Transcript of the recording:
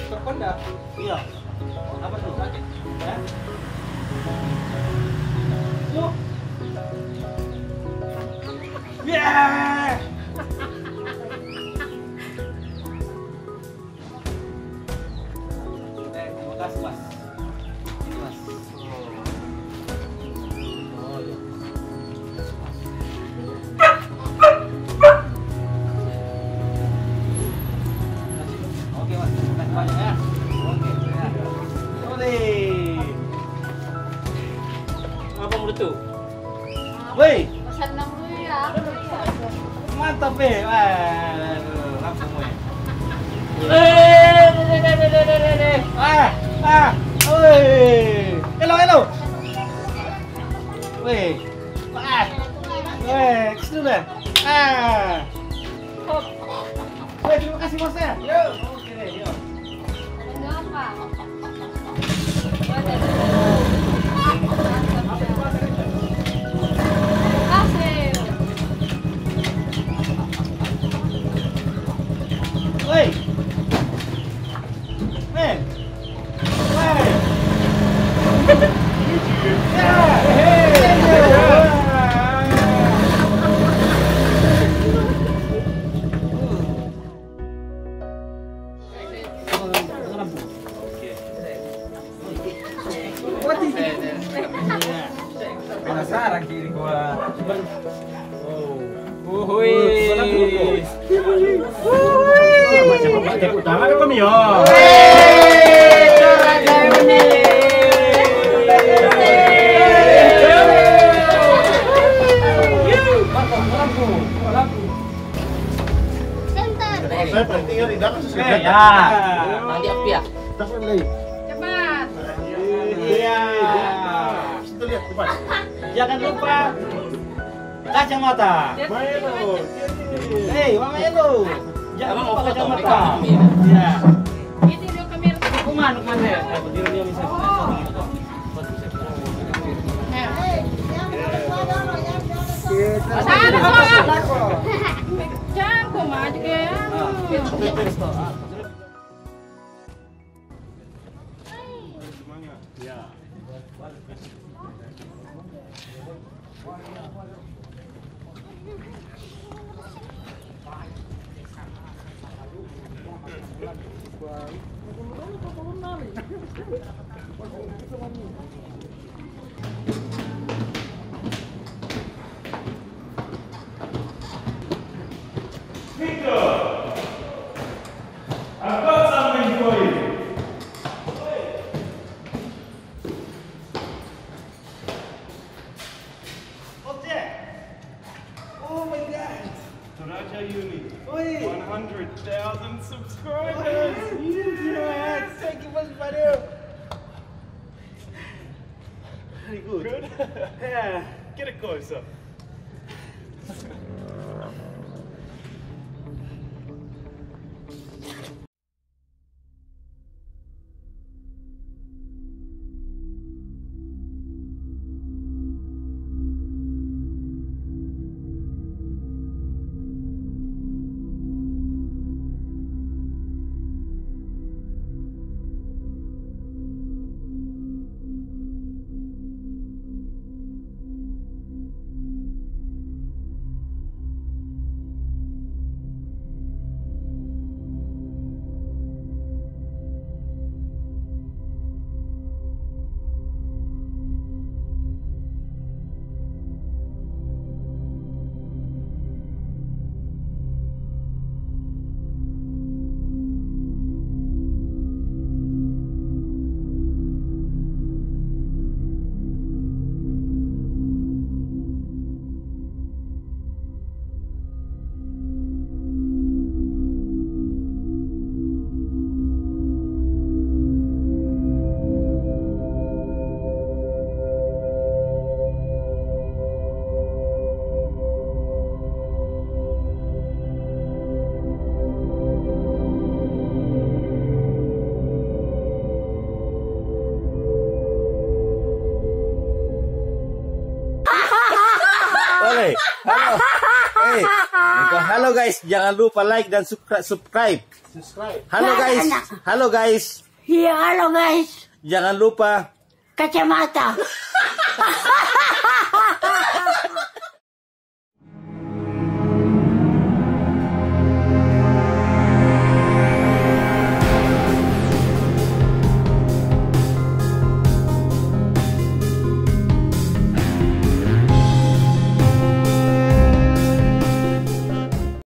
Terkonda. Iya. Apa tuh? Sakit. Hah? Loh. Yeah! Terima kasih mas. Ini mas. Oh, iya. Oke mas, terima kasih banyak ya. Oke, ya. Oke. Apa menurut tuh? Woi, Pesan 6 dulu ya. mantap be. Aduh, langsung woi. Woi. Hello, hello. Woi. Woi, kesini deh. Woi, terima kasih mas ya. Yuk. Oke deh, yuk. Ada apa? Kasih. Woi. Men. Woi. Penasaran kiri gua. Macam bapak tepuk tangan kami ya. Saya paling tinggal di dalam sesuai. Ya. Nanti api ya. Takkan lagi. Cepat. Iya. Kita lihat cepat. Jangan lupa kacamata. Main lo. Hei, Mama Elo. Jangan Abang lupa mau foto kacamata. mereka? Iya. Ini dia kamera. Kuman ya. Berdiri dia bisa. Jangan kok maju ya. Ya. I've got something for you. Objek. Oh my god. Toraja Uni. Wih. 100,000 subscribers. Yes. Thank you Mas Fadil. Very good. Good. Yeah. Get it closer. guys, jangan lupa like dan subscribe. Halo guys. Halo guys. Iya, halo guys. Jangan lupa Kacamata.